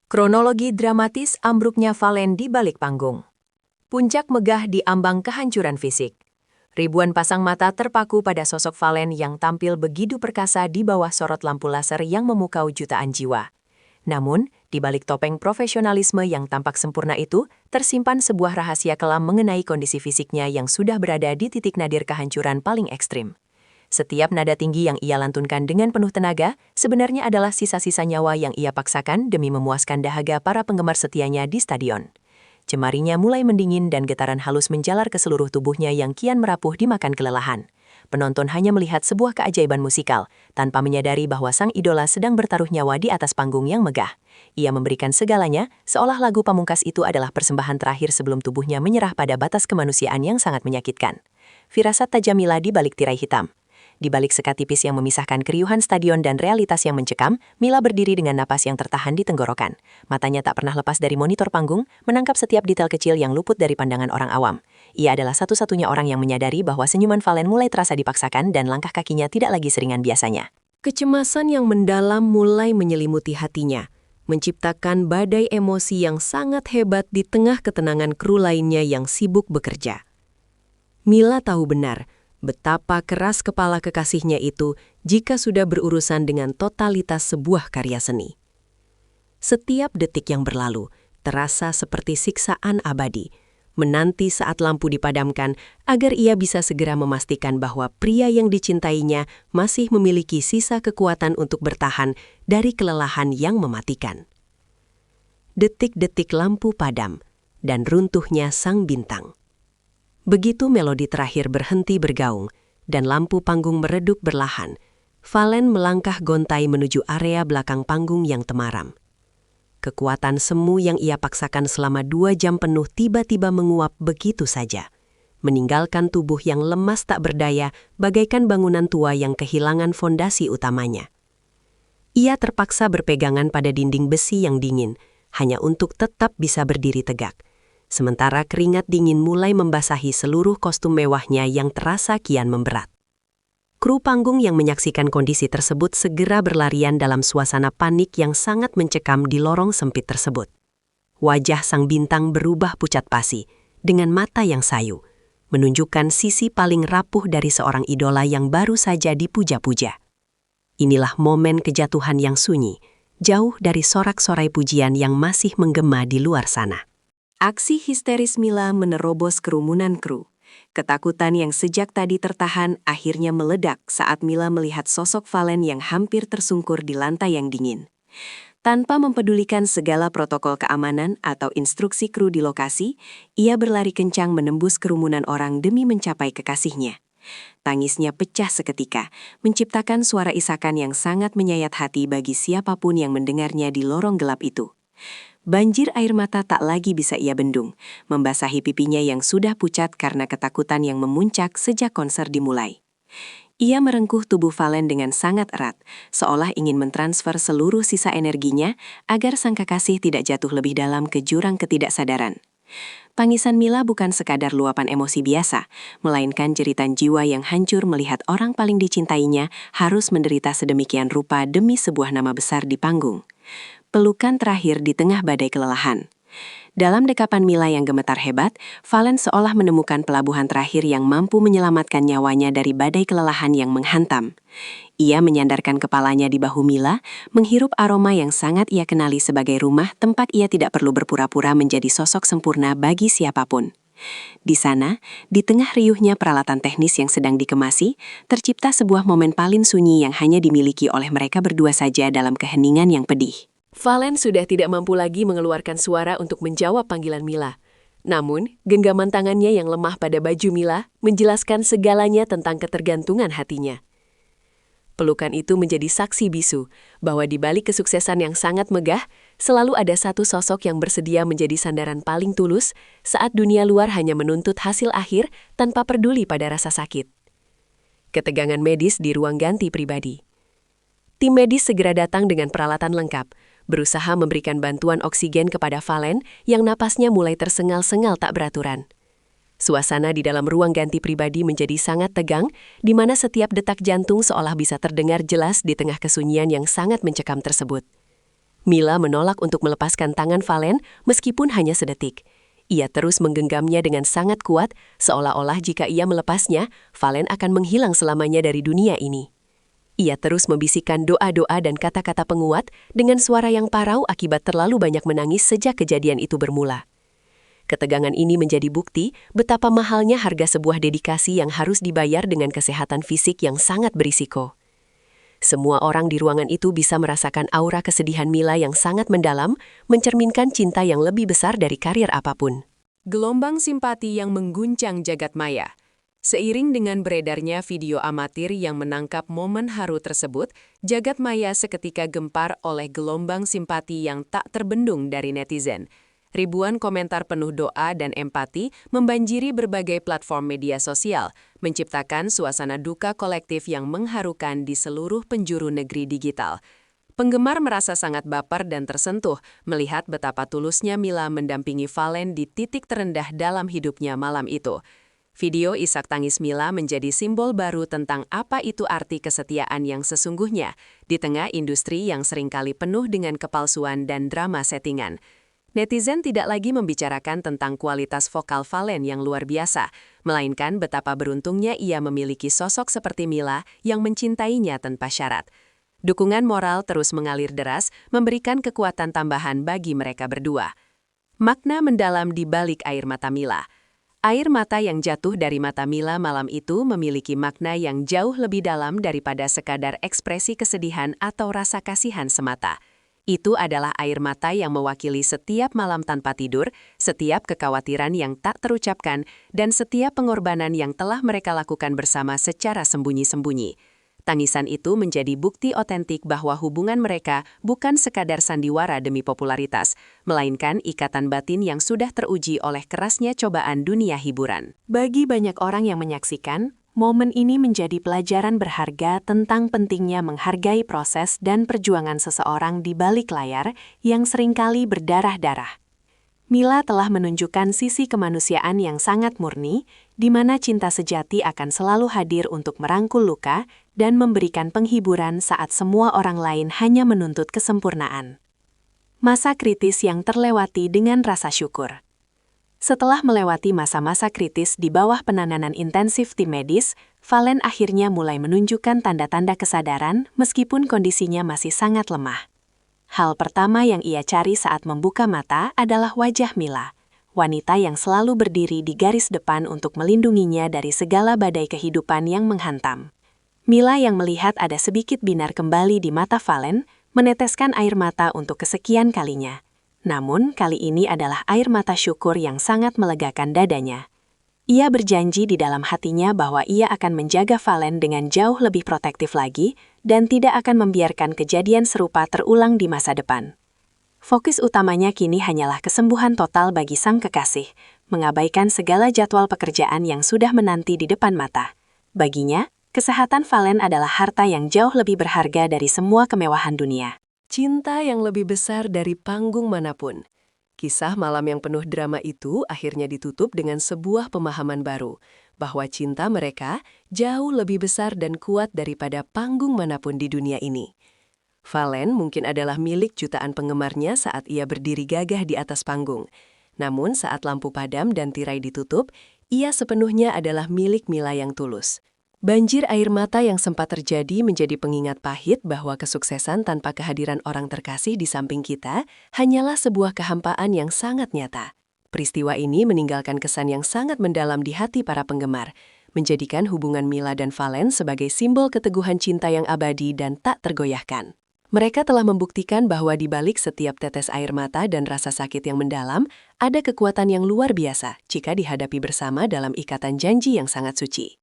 Kronologi dramatis ambruknya Valen di balik panggung. Puncak megah di ambang kehancuran fisik. Ribuan pasang mata terpaku pada sosok Valen yang tampil begitu perkasa di bawah sorot lampu laser yang memukau jutaan jiwa. Namun, di balik topeng profesionalisme yang tampak sempurna itu, tersimpan sebuah rahasia kelam mengenai kondisi fisiknya yang sudah berada di titik nadir kehancuran paling ekstrim. Setiap nada tinggi yang ia lantunkan dengan penuh tenaga, sebenarnya adalah sisa-sisa nyawa yang ia paksakan demi memuaskan dahaga para penggemar setianya di stadion. Jemarinya mulai mendingin dan getaran halus menjalar ke seluruh tubuhnya yang kian merapuh dimakan kelelahan. Penonton hanya melihat sebuah keajaiban musikal, tanpa menyadari bahwa sang idola sedang bertaruh nyawa di atas panggung yang megah. Ia memberikan segalanya, seolah lagu pamungkas itu adalah persembahan terakhir sebelum tubuhnya menyerah pada batas kemanusiaan yang sangat menyakitkan. Firasat tajam Mila di balik tirai hitam. Di balik sekat tipis yang memisahkan keriuhan stadion dan realitas yang mencekam, Mila berdiri dengan napas yang tertahan di tenggorokan. Matanya tak pernah lepas dari monitor panggung, menangkap setiap detail kecil yang luput dari pandangan orang awam. Ia adalah satu-satunya orang yang menyadari bahwa senyuman Valen mulai terasa dipaksakan dan langkah kakinya tidak lagi seringan biasanya. Kecemasan yang mendalam mulai menyelimuti hatinya, menciptakan badai emosi yang sangat hebat di tengah ketenangan kru lainnya yang sibuk bekerja. Mila tahu benar betapa keras kepala kekasihnya itu jika sudah berurusan dengan totalitas sebuah karya seni. Setiap detik yang berlalu terasa seperti siksaan abadi, menanti saat lampu dipadamkan agar ia bisa segera memastikan bahwa pria yang dicintainya masih memiliki sisa kekuatan untuk bertahan dari kelelahan yang mematikan. Detik-detik lampu padam dan runtuhnya sang bintang. Begitu melodi terakhir berhenti bergaung dan lampu panggung meredup berlahan, Valen melangkah gontai menuju area belakang panggung yang temaram. Kekuatan semu yang ia paksakan selama 2 jam penuh tiba-tiba menguap begitu saja, meninggalkan tubuh yang lemas tak berdaya bagaikan bangunan tua yang kehilangan fondasi utamanya. Ia terpaksa berpegangan pada dinding besi yang dingin, hanya untuk tetap bisa berdiri tegak. Sementara keringat dingin mulai membasahi seluruh kostum mewahnya yang terasa kian memberat. Kru panggung yang menyaksikan kondisi tersebut segera berlarian dalam suasana panik yang sangat mencekam di lorong sempit tersebut. Wajah sang bintang berubah pucat pasi, dengan mata yang sayu, menunjukkan sisi paling rapuh dari seorang idola yang baru saja dipuja-puja. Inilah momen kejatuhan yang sunyi, jauh dari sorak-sorai pujian yang masih menggema di luar sana. Aksi histeris Mila menerobos kerumunan kru. Ketakutan yang sejak tadi tertahan akhirnya meledak saat Mila melihat sosok Valen yang hampir tersungkur di lantai yang dingin. Tanpa mempedulikan segala protokol keamanan atau instruksi kru di lokasi, ia berlari kencang menembus kerumunan orang demi mencapai kekasihnya. Tangisnya pecah seketika, menciptakan suara isakan yang sangat menyayat hati bagi siapapun yang mendengarnya di lorong gelap itu. Banjir air mata tak lagi bisa ia bendung, membasahi pipinya yang sudah pucat karena ketakutan yang memuncak sejak konser dimulai. Ia merengkuh tubuh Valen dengan sangat erat, seolah ingin mentransfer seluruh sisa energinya agar sang kekasih tidak jatuh lebih dalam ke jurang ketidaksadaran. Tangisan Mila bukan sekadar luapan emosi biasa, melainkan jeritan jiwa yang hancur melihat orang paling dicintainya harus menderita sedemikian rupa demi sebuah nama besar di panggung. Pelukan terakhir di tengah badai kelelahan. Dalam dekapan Mila yang gemetar hebat, Valen seolah menemukan pelabuhan terakhir yang mampu menyelamatkan nyawanya dari badai kelelahan yang menghantam. Ia menyandarkan kepalanya di bahu Mila, menghirup aroma yang sangat ia kenali sebagai rumah tempat ia tidak perlu berpura-pura menjadi sosok sempurna bagi siapapun. Di sana, di tengah riuhnya peralatan teknis yang sedang dikemasi, tercipta sebuah momen paling sunyi yang hanya dimiliki oleh mereka berdua saja dalam keheningan yang pedih. Valen sudah tidak mampu lagi mengeluarkan suara untuk menjawab panggilan Mila. Namun, genggaman tangannya yang lemah pada baju Mila menjelaskan segalanya tentang ketergantungan hatinya. Pelukan itu menjadi saksi bisu bahwa di balik kesuksesan yang sangat megah, selalu ada satu sosok yang bersedia menjadi sandaran paling tulus saat dunia luar hanya menuntut hasil akhir tanpa peduli pada rasa sakit. Ketegangan medis di ruang ganti pribadi. Tim medis segera datang dengan peralatan lengkap, berusaha memberikan bantuan oksigen kepada Valen yang napasnya mulai tersengal-sengal tak beraturan. Suasana di dalam ruang ganti pribadi menjadi sangat tegang, di mana setiap detak jantung seolah bisa terdengar jelas di tengah kesunyian yang sangat mencekam tersebut. Mila menolak untuk melepaskan tangan Valen meskipun hanya sedetik. Ia terus menggenggamnya dengan sangat kuat, seolah-olah jika ia melepasnya, Valen akan menghilang selamanya dari dunia ini. Ia terus membisikkan doa-doa dan kata-kata penguat dengan suara yang parau akibat terlalu banyak menangis sejak kejadian itu bermula. Ketegangan ini menjadi bukti betapa mahalnya harga sebuah dedikasi yang harus dibayar dengan kesehatan fisik yang sangat berisiko. Semua orang di ruangan itu bisa merasakan aura kesedihan Mila yang sangat mendalam, mencerminkan cinta yang lebih besar dari karir apapun. Gelombang simpati yang mengguncang jagat maya. Seiring dengan beredarnya video amatir yang menangkap momen haru tersebut, jagat maya seketika gempar oleh gelombang simpati yang tak terbendung dari netizen. Ribuan komentar penuh doa dan empati membanjiri berbagai platform media sosial, menciptakan suasana duka kolektif yang mengharukan di seluruh penjuru negeri digital. Penggemar merasa sangat baper dan tersentuh melihat betapa tulusnya Mila mendampingi Valen di titik terendah dalam hidupnya malam itu. Video isak tangis Mila menjadi simbol baru tentang apa itu arti kesetiaan yang sesungguhnya di tengah industri yang seringkali penuh dengan kepalsuan dan drama settingan. Netizen tidak lagi membicarakan tentang kualitas vokal Valen yang luar biasa, melainkan betapa beruntungnya ia memiliki sosok seperti Mila yang mencintainya tanpa syarat. Dukungan moral terus mengalir deras, memberikan kekuatan tambahan bagi mereka berdua. Makna mendalam di balik air mata Mila. Air mata yang jatuh dari mata Mila malam itu memiliki makna yang jauh lebih dalam daripada sekadar ekspresi kesedihan atau rasa kasihan semata. Itu adalah air mata yang mewakili setiap malam tanpa tidur, setiap kekhawatiran yang tak terucapkan, dan setiap pengorbanan yang telah mereka lakukan bersama secara sembunyi-sembunyi. Tangisan itu menjadi bukti otentik bahwa hubungan mereka bukan sekadar sandiwara demi popularitas, melainkan ikatan batin yang sudah teruji oleh kerasnya cobaan dunia hiburan. Bagi banyak orang yang menyaksikan, momen ini menjadi pelajaran berharga tentang pentingnya menghargai proses dan perjuangan seseorang di balik layar yang seringkali berdarah-darah. Mila telah menunjukkan sisi kemanusiaan yang sangat murni, di mana cinta sejati akan selalu hadir untuk merangkul luka dan memberikan penghiburan saat semua orang lain hanya menuntut kesempurnaan. Masa kritis yang terlewati dengan rasa syukur. Setelah melewati masa-masa kritis di bawah penanganan intensif tim medis, Valen akhirnya mulai menunjukkan tanda-tanda kesadaran meskipun kondisinya masih sangat lemah. Hal pertama yang ia cari saat membuka mata adalah wajah Mila, wanita yang selalu berdiri di garis depan untuk melindunginya dari segala badai kehidupan yang menghantam. Mila yang melihat ada sedikit binar kembali di mata Valen, meneteskan air mata untuk kesekian kalinya. Namun, kali ini adalah air mata syukur yang sangat melegakan dadanya. Ia berjanji di dalam hatinya bahwa ia akan menjaga Valen dengan jauh lebih protektif lagi dan tidak akan membiarkan kejadian serupa terulang di masa depan. Fokus utamanya kini hanyalah kesembuhan total bagi sang kekasih, mengabaikan segala jadwal pekerjaan yang sudah menanti di depan mata. Baginya, kesehatan Valen adalah harta yang jauh lebih berharga dari semua kemewahan dunia. Cinta yang lebih besar dari panggung manapun. Kisah malam yang penuh drama itu akhirnya ditutup dengan sebuah pemahaman baru, bahwa cinta mereka jauh lebih besar dan kuat daripada panggung manapun di dunia ini. Valen mungkin adalah milik jutaan penggemarnya saat ia berdiri gagah di atas panggung. Namun saat lampu padam dan tirai ditutup, ia sepenuhnya adalah milik Mila yang tulus. Banjir air mata yang sempat terjadi menjadi pengingat pahit bahwa kesuksesan tanpa kehadiran orang terkasih di samping kita hanyalah sebuah kehampaan yang sangat nyata. Peristiwa ini meninggalkan kesan yang sangat mendalam di hati para penggemar, menjadikan hubungan Mila dan Valen sebagai simbol keteguhan cinta yang abadi dan tak tergoyahkan. Mereka telah membuktikan bahwa di balik setiap tetes air mata dan rasa sakit yang mendalam, ada kekuatan yang luar biasa jika dihadapi bersama dalam ikatan janji yang sangat suci.